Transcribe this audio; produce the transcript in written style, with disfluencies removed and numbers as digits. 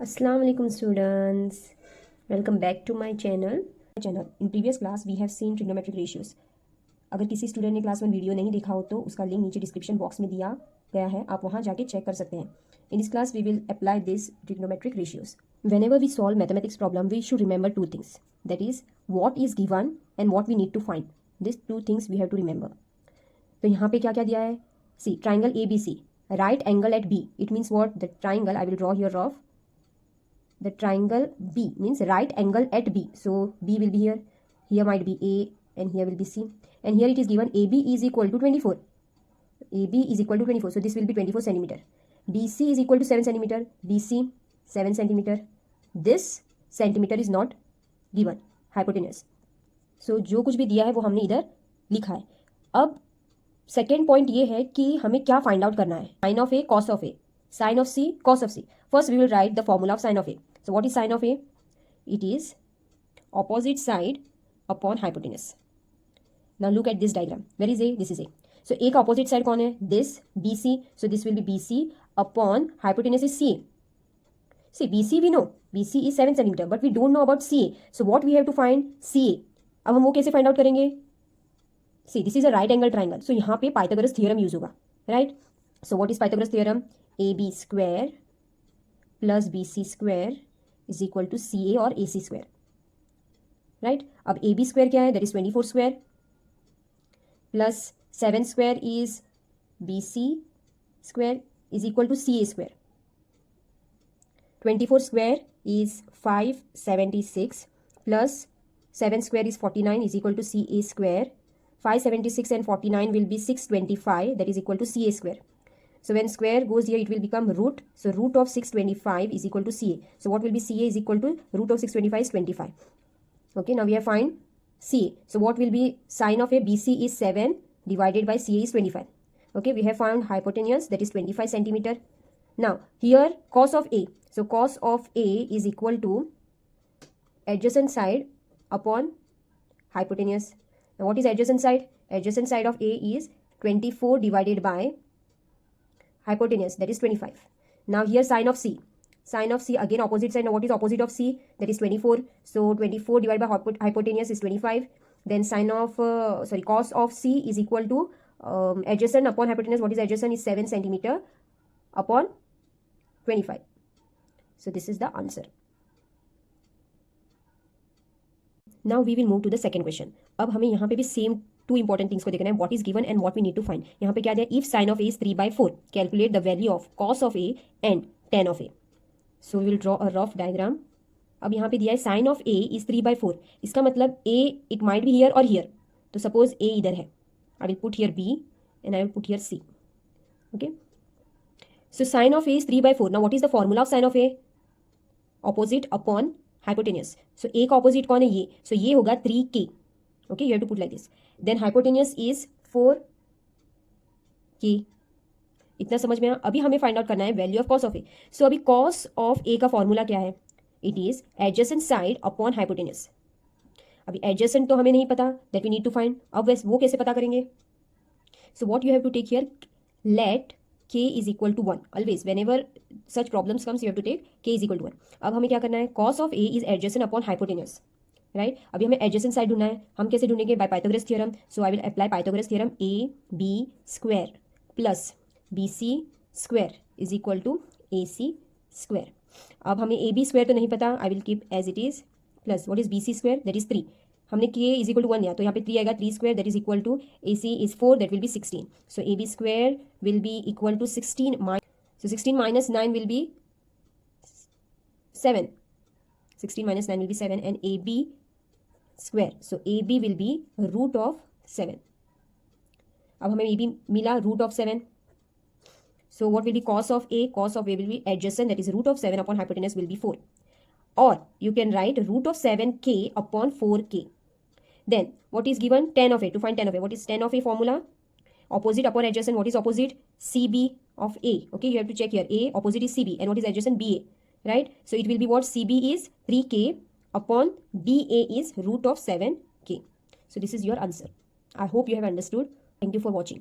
Assalamu alaikum students, welcome back to my channel. In previous class we have seen trigonometric ratios. अगर किसी student ने class 1 video नहीं देखा हो तो उसका लिंक नीचे डिस्क्रिप्शन बॉक्स में दिया गया है, आप वहाँ जाके चेक कर सकते हैं. In this class we will apply this trigonometric ratios. Whenever we solve mathematics problem we should remember two things, that is what is given and what we need to find. These two things we have to remember. तो यहाँ पे क्या क्या दिया है? See, triangle ABC, right angle at B. It means what? The triangle, I will draw here of the triangle B means right angle at B. So B will be here, here might be A and here will be C, and here it is given AB is equal to 24. AB is equal to 24, so this will be 24 centimeter. BC is equal to 7 centimeter, BC 7 centimeter. This centimeter is not given, hypotenuse. So जो कुछ भी दिया है वो हमने इधर लिखा है. अब सेकेंड पॉइंट ये है कि हमें क्या फाइंड आउट करना है. Sine of A, cos of A, sine of C, cos of C. First we will write the formula of sine of A. So what is sine of A? It is opposite side upon hypotenuse. Now look at this diagram. Where is A? This is A. So A का opposite side कौन है? This BC. So this will be BC upon hypotenuse is CA. See, BC we know. BC is 7 centimeter, but we don't know about CA. So what we have to find? CA. अब हम वो कैसे find out करेंगे? See, this is a right angle triangle. So यहाँ पे Pythagoras theorem use होगा, right? So what is Pythagoras theorem? AB square plus BC square is equal to CA और AC square, right? अब AB square क्या है? That is 24 square plus 7 square is BC square is equal to CA square. 24 square is 576 plus 7 square is 49 is equal to CA square. 576 and 49 will be 625, that is equal to CA square. So when square goes here, it will become root. So root of 625 is equal to CA. So what will be CA is equal to root of 625 is 25. Okay, now we have find CA. So what will be sine of A? BC is 7 divided by CA is 25. Okay, we have found hypotenuse, that is 25 centimeter. Now here cos of A. So cos of A is equal to adjacent side upon hypotenuse. Now what is adjacent side? Adjacent side of A is 24 divided by hypotenuse, that is 25. Now here sine of C. Sine of C, again opposite side. Now what is opposite of C? That is 24. So 24 divided by hypotenuse is 25. Then sine of cos of C is equal to adjacent upon hypotenuse. What is adjacent is 7 centimeter upon 25. So this is the answer. Now we will move to the second question. अब हमें यहाँ पे भी same two important things को देखना है. What is given and what we need to find. यहाँ पे क्या दिया? If sin of A is 3/4, calculate the value of cos of A and tan of A. So we will draw a rough diagram. अब यहाँ पे दिया है sin of A is 3/4. इसका मतलब A it might be here or here. तो suppose A इधर है. I will put here B and I will put here C. Okay. So sin of A is 3/4. Now what is the formula of sin of A? Opposite upon hypotenuse. So A का opposite कौन है? ये. So ये होगा 3K. Okay, you have to put like this. Then hypotenuse is 4K. इतना समझ में आया? अभी हमें फाइंड आउट करना है value of cos of A. So अभी कॉस ऑफ ए का फॉर्मूला क्या है? It is adjacent side upon hypotenuse. अभी एडजेसेंट तो हमें नहीं पता, that we need to find. अब वैसे वो कैसे पता करेंगे? So what you have to take here, let k is equal to 1. Always whenever such problems comes you have to take k is equal to 1. अब हमें क्या करना है? cos of a is adjacent upon hypotenuse, right? अभी हमें adjacent side ढूंढना है. हम कैसे ढूंढेंगे? By Pythagoras theorem. So I will apply Pythagoras theorem. A B square plus B C square is equal to A C square. अब हमें A B square तो नहीं पता, I will keep as it is plus what is B C square, that is 3. हमने के is equal to 1 लिया तो यहाँ पे 3 आएगा. 3 square that is equal to A C is 4, that will be 16. So A B square will be equal to 16 so 16 minus 9 will be 7. 16 minus 9 will be 7 and AB square. So AB will be root of 7. अब हमें AB मिला root of 7. So what will be cos of A? Cos of A will be adjacent, that is root of 7 upon hypotenuse will be 4. Or you can write root of 7K upon 4K. Then what is given? Tan of A. To find tan of A, what is tan of A formula? Opposite upon adjacent, what is opposite? CB of A. Okay, you have to check here. A opposite is CB and what is adjacent? BA, right? So it will be what? CB is 3K upon BA is root of 7K. So this is your answer. I hope you have understood. Thank you for watching.